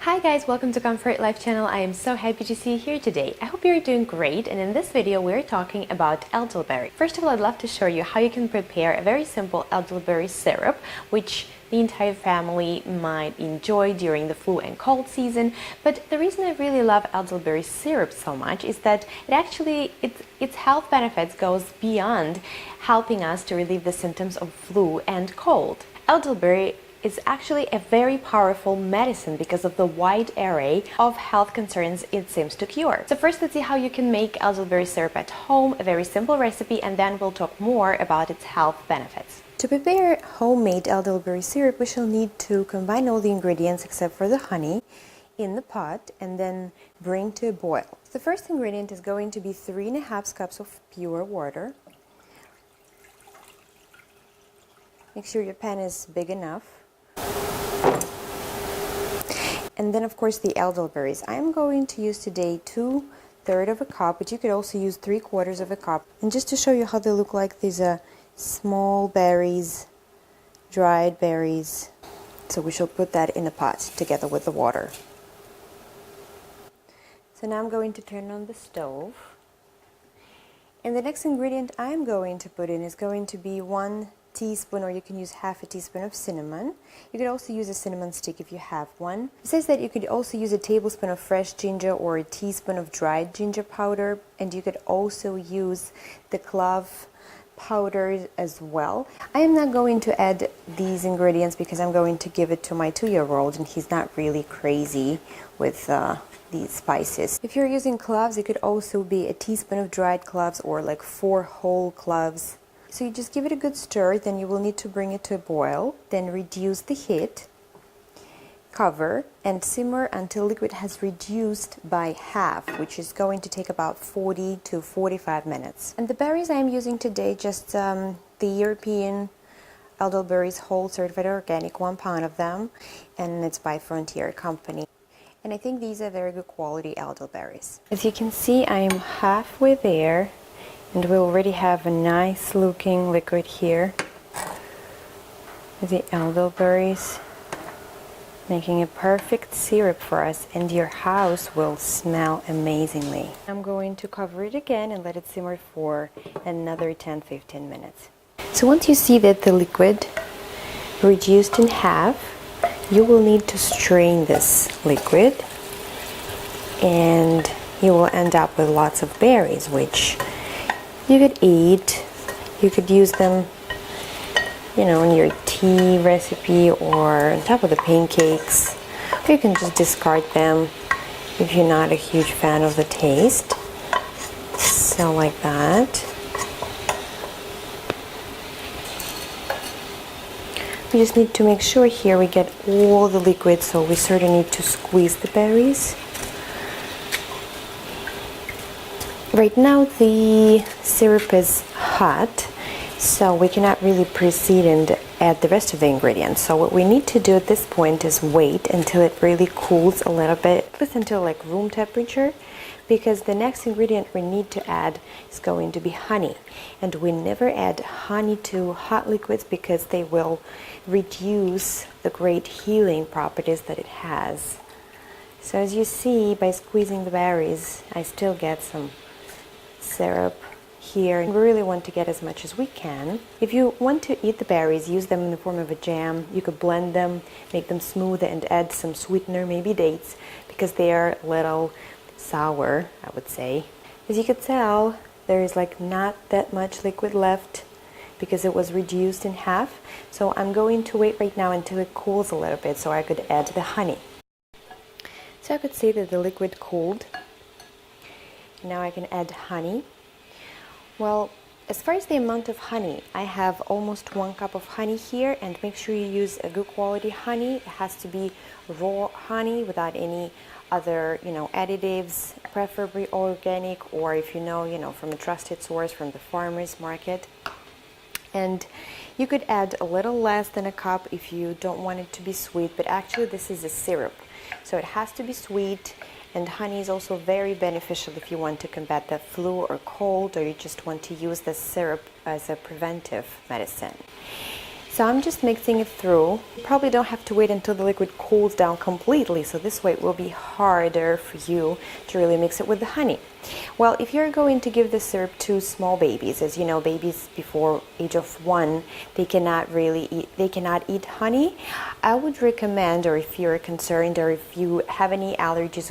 Hi guys, welcome to Comfort Life channel. I am so happy to see you here today. I hope you're doing great, and in this video we're talking about elderberry. First of all, I'd love to show you how you can prepare a very simple elderberry syrup, which the entire family might enjoy during the flu and cold season. But the reason I really love elderberry syrup so much is that its health benefits goes beyond helping us to relieve the symptoms of flu and cold. Elderberry is actually a very powerful medicine because of the wide array of health concerns it seems to cure. So first, let's see how you can make elderberry syrup at home, a very simple recipe, and then we'll talk more about its health benefits. To prepare homemade elderberry syrup, we shall need to combine all the ingredients except for the honey in the pot and then bring to a boil. The first ingredient is going to be 3½ cups of pure water. Make sure your pan is big enough. And then, of course, the elderberries. I'm going to use today 2/3 of a cup, but you could also use 3/4 of a cup. And just to show you how they look like, these are small berries, dried berries. So we shall put that in a pot together with the water. So now I'm going to turn on the stove. And the next ingredient I'm going to put in is going to be 1 teaspoon, or you can use ½ teaspoon of cinnamon. You could also use a cinnamon stick if you have one. It says that you could also use a tablespoon of fresh ginger or a teaspoon of dried ginger powder, and you could also use the clove powder as well. I am not going to add these ingredients because I'm going to give it to my 2-year-old, and he's not really crazy with these spices. If you're using cloves, it could also be a teaspoon of dried cloves or like 4 whole cloves. So you just give it a good stir, then you will need to bring it to a boil, then reduce the heat, cover, and simmer until liquid has reduced by half, which is going to take about 40 to 45 minutes. And the berries I'm using today, just the European elderberries, whole certified organic, 1 pound of them, and it's by Frontier Company. And I think these are very good quality elderberries. As you can see, I am halfway there. And we already have a nice looking liquid here. The elderberries, making a perfect syrup for us, and your house will smell amazingly. I'm going to cover it again and let it simmer for another 10-15 minutes. So once you see that the liquid reduced in half, you will need to strain this liquid, and you will end up with lots of berries, which you could eat. You could use them, in your tea recipe or on top of the pancakes. Or you can just discard them if you're not a huge fan of the taste. So like that. We just need to make sure here we get all the liquid, so we sort of need to squeeze the berries. Right now the syrup is hot, so we cannot really proceed and add the rest of the ingredients. So what we need to do at this point is wait until it really cools a little bit, at least until like room temperature, because the next ingredient we need to add is going to be honey. And we never add honey to hot liquids because they will reduce the great healing properties that it has. So as you see, by squeezing the berries, I still get some syrup here. We really want to get as much as we can. If you want to eat the berries, use them in the form of a jam. You could blend them, make them smooth, and add some sweetener, maybe dates, because they are a little sour, I would say. As you could tell, there is like not that much liquid left because it was reduced in half. So I'm going to wait right now until it cools a little bit so I could add the honey. So I could say that the liquid cooled. Now I can add honey. Well, as far as the amount of honey, I have almost 1 cup of honey here, and make sure you use a good quality honey. It has to be raw honey without any other, additives, preferably organic, or if from a trusted source from the farmer's market. And you could add a little less than a cup if you don't want it to be sweet, but actually this is a syrup, so it has to be sweet. And honey is also very beneficial if you want to combat the flu or cold, or you just want to use the syrup as a preventive medicine. So I'm just mixing it through. You probably don't have to wait until the liquid cools down completely, so this way it will be harder for you to really mix it with the honey. Well, if you're going to give the syrup to small babies, as you know, babies before age of 1, they cannot eat honey. I would recommend, or if you're concerned, or if you have any allergies,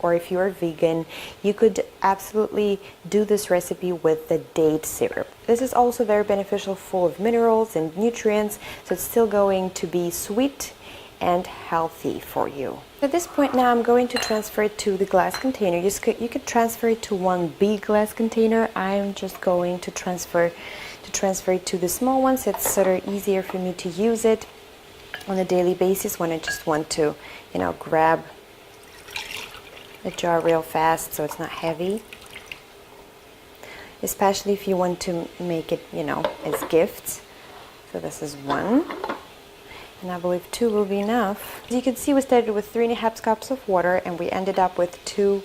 or if you're vegan, you could absolutely do this recipe with the date syrup. This is also very beneficial, full of minerals and nutrients, so it's still going to be sweet and healthy for you. At this point now, I'm going to transfer it to the glass container. You could transfer it to one big glass container. I'm just going to transfer it to the small ones. It's sort of easier for me to use it on a daily basis when I just want to, grab a jar real fast so it's not heavy. Especially if you want to make it, as gifts. So this is one. And I believe 2 will be enough. As you can see, we started with 3½ cups of water and we ended up with 2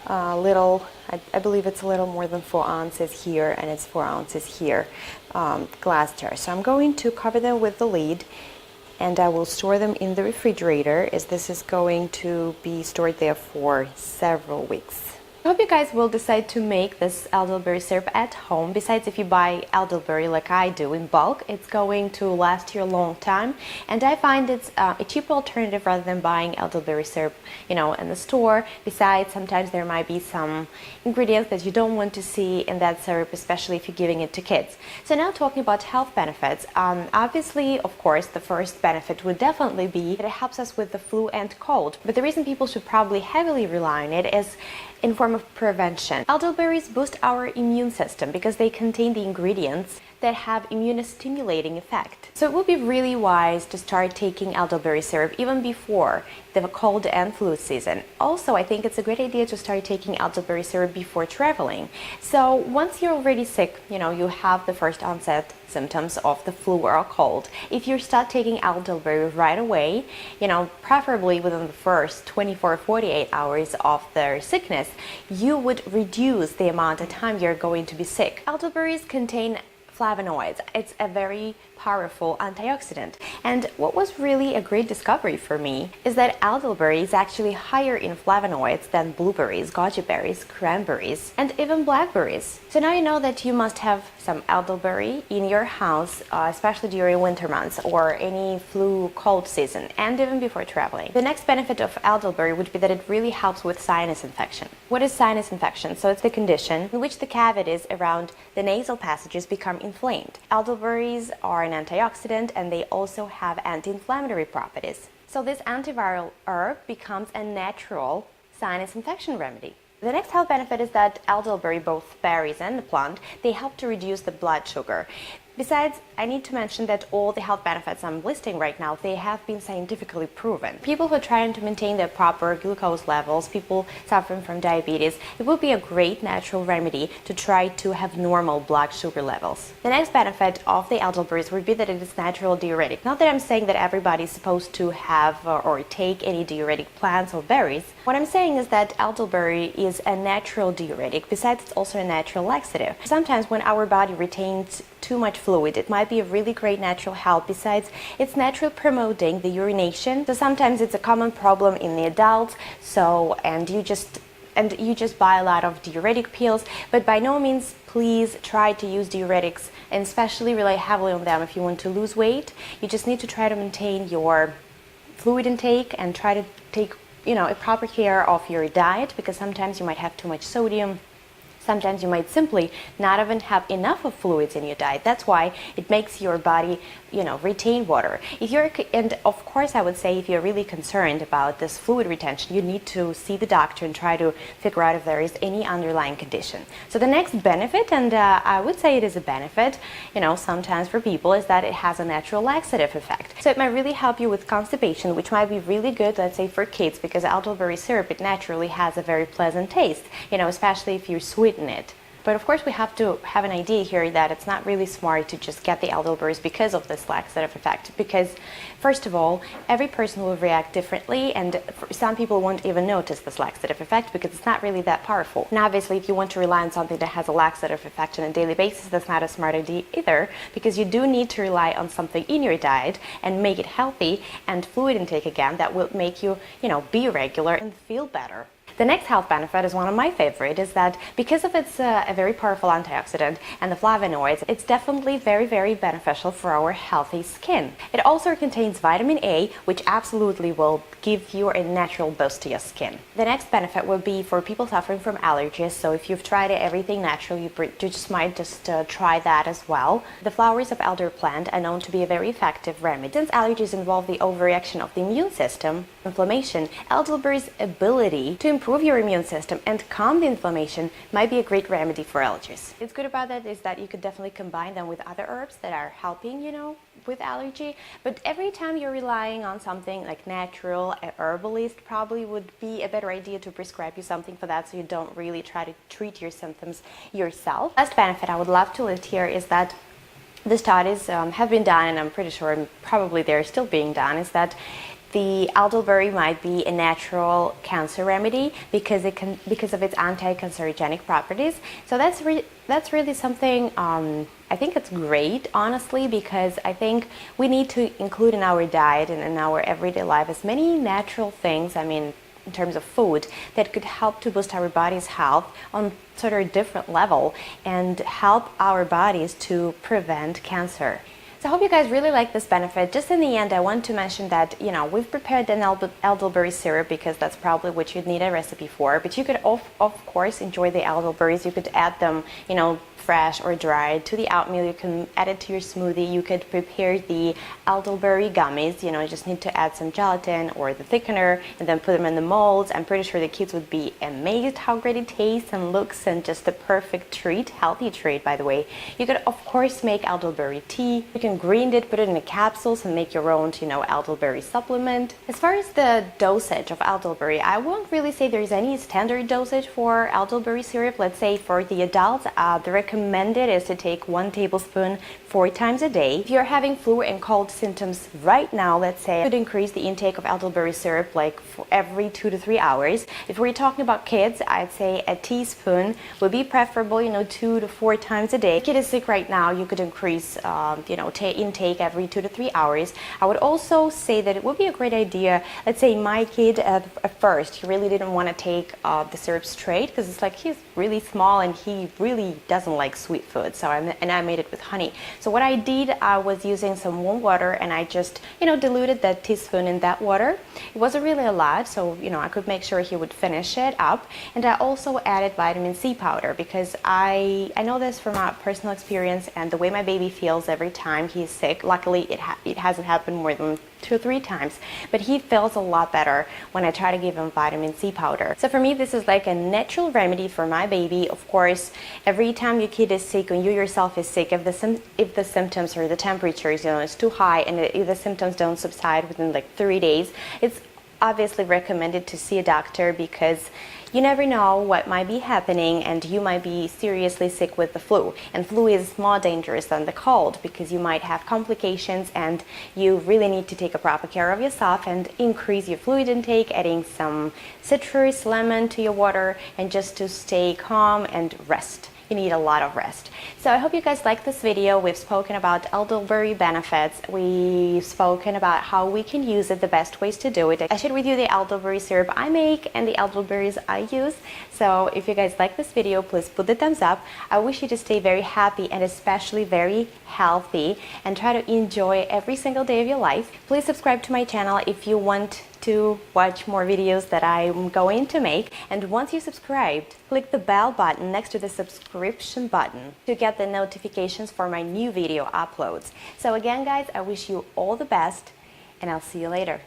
little, I believe it's a little more than 4 ounces here and it's 4 ounces here, glass jars. So I'm going to cover them with the lid and I will store them in the refrigerator, as this is going to be stored there for several weeks. I hope you guys will decide to make this elderberry syrup at home. Besides, if you buy elderberry like I do in bulk, it's going to last you a long time. And I find it's a cheaper alternative rather than buying elderberry syrup, in the store. Besides, sometimes there might be some ingredients that you don't want to see in that syrup, especially if you're giving it to kids. So now talking about health benefits. Obviously, of course, the first benefit would definitely be that it helps us with the flu and cold. But the reason people should probably heavily rely on it is in form of prevention. Elderberries boost our immune system because they contain the ingredients that have immunostimulating effect. So it would be really wise to start taking elderberry syrup even before the cold and flu season. Also, I think it's a great idea to start taking elderberry syrup before traveling. So once you're already sick, you have the first onset symptoms of the flu or a cold. If you start taking elderberry right away, preferably within the first 24 or 48 hours of their sickness, you would reduce the amount of time you're going to be sick. Elderberries contain flavonoids. It's a very powerful antioxidant. And what was really a great discovery for me is that elderberry is actually higher in flavonoids than blueberries, goji berries, cranberries, and even blackberries. So now you know that you must have some elderberry in your house, especially during winter months or any flu cold season, and even before traveling. The next benefit of elderberry would be that it really helps with sinus infection. What is sinus infection? So it's the condition in which the cavities around the nasal passages become inflamed. Elderberries are an antioxidant and they also have anti-inflammatory properties. So this antiviral herb becomes a natural sinus infection remedy. The next health benefit is that elderberry, both berries and the plant, they help to reduce the blood sugar. Besides, I need to mention that all the health benefits I'm listing right now, they have been scientifically proven. People who are trying to maintain their proper glucose levels, people suffering from diabetes, it will be a great natural remedy to try to have normal blood sugar levels. The next benefit of the elderberries would be that it is natural diuretic. Not that I'm saying that everybody is supposed to have or take any diuretic plants or berries. What I'm saying is that elderberry is a natural diuretic. Besides, it's also a natural laxative. Sometimes when our body retains too much fluid, it might be a really great natural help. Besides, it's naturally promoting the urination. So sometimes it's a common problem in the adults. And you just buy a lot of diuretic pills, but by no means please try to use diuretics and especially rely heavily on them if you want to lose weight. You just need to try to maintain your fluid intake and try to take a proper care of your diet, because sometimes you might have too much sodium. Sometimes you might simply not even have enough of fluids in your diet. That's why it makes your body, retain water. And of course, I would say if you're really concerned about this fluid retention, you need to see the doctor and try to figure out if there is any underlying condition. So the next benefit, and I would say it is a benefit, sometimes for people, is that it has a natural laxative effect. So it might really help you with constipation, which might be really good, let's say, for kids, because elderberry syrup, it naturally has a very pleasant taste, especially if you sweeten it But of course we have to have an idea here that it's not really smart to just get the elderberries because of this laxative effect, because first of all, every person will react differently, and some people won't even notice this laxative effect because it's not really that powerful. And obviously if you want to rely on something that has a laxative effect on a daily basis, that's not a smart idea either, because you do need to rely on something in your diet and make it healthy, and fluid intake again that will make you, be regular and feel better. The next health benefit is one of my favorite, is that because of its a very powerful antioxidant and the flavonoids, it's definitely very, very beneficial for our healthy skin. It also contains vitamin A, which absolutely will give you a natural boost to your skin. The next benefit will be for people suffering from allergies, so if you've tried everything natural, you just might try that as well. The flowers of elder plant are known to be a very effective remedy. Since allergies involve the overreaction of the immune system, inflammation, elderberry's ability to improve your immune system and calm the inflammation might be a great remedy for allergies. What's good about that is that you could definitely combine them with other herbs that are helping, with allergy. But every time you're relying on something like natural, a herbalist probably would be a better idea to prescribe you something for that, so you don't really try to treat your symptoms yourself. Last benefit I would love to list here is that the studies have been done, and I'm pretty sure probably they're still being done, is that the elderberry might be a natural cancer remedy because of its anti-cancerogenic properties. So that's really something I think it's great, honestly, because I think we need to include in our diet and in our everyday life as many natural things, in terms of food, that could help to boost our body's health on sort of a different level and help our bodies to prevent cancer. So I hope you guys really like this benefit. Just in the end, I want to mention that, we've prepared an elderberry syrup because that's probably what you'd need a recipe for. But you could, of course, enjoy the elderberries. You could add them, fresh or dried to the oatmeal. You can add it to your smoothie. You could prepare the elderberry gummies. You just need to add some gelatin or the thickener and then put them in the molds. I'm pretty sure the kids would be amazed how great it tastes and looks, and just a perfect treat, healthy treat, by the way. You could, of course, make elderberry tea. You can grind it, put it in the capsules, and make your own, elderberry supplement. As far as the dosage of elderberry, I won't really say there's any standard dosage for elderberry syrup. Let's say for the adults, the recommended is to take 1 tablespoon 4 times a day. If you're having flu and cold symptoms right now, let's say, you could increase the intake of elderberry syrup like for every 2 to 3 hours. If we're talking about kids, I'd say a teaspoon would be preferable, 2 to 4 times a day. If a kid is sick right now, you could increase, intake every 2 to 3 hours. I would also say that it would be a great idea. Let's say my kid at first, he really didn't want to take the syrup straight because it's like he's really small and he really doesn't like sweet food. So I made it with honey. So what I did, I was using some warm water, and I just diluted that teaspoon in that water. It wasn't really a lot, so I could make sure he would finish it up. And I also added vitamin C powder because I know this from my personal experience and the way my baby feels every time he's sick. Luckily it hasn't happened more than 2 or 3 times, but he feels a lot better when I try to give him vitamin C powder. So for me, this is like a natural remedy for my baby. Of course, every time your kid is sick, when you yourself is sick, if the symptoms or the temperatures, is too high, and if the symptoms don't subside within like 3 days, it's obviously recommended to see a doctor, because you never know what might be happening, and you might be seriously sick with the flu. And flu is more dangerous than the cold because you might have complications, and you really need to take a proper care of yourself and increase your fluid intake, adding some citrus, lemon to your water, and just to stay calm and rest. You need a lot of rest. So I hope you guys like this video. We've spoken about elderberry benefits. We've spoken about how we can use it, the best ways to do it. I shared with you the elderberry syrup I make and the elderberries I use. So if you guys like this video, please put the thumbs up. I wish you to stay very happy and especially very healthy, and try to enjoy every single day of your life. Please subscribe to my channel if you want to watch more videos that I'm going to make. And once you're subscribed, click the bell button next to the subscription button to get the notifications for my new video uploads. So again, guys, I wish you all the best, and I'll see you later.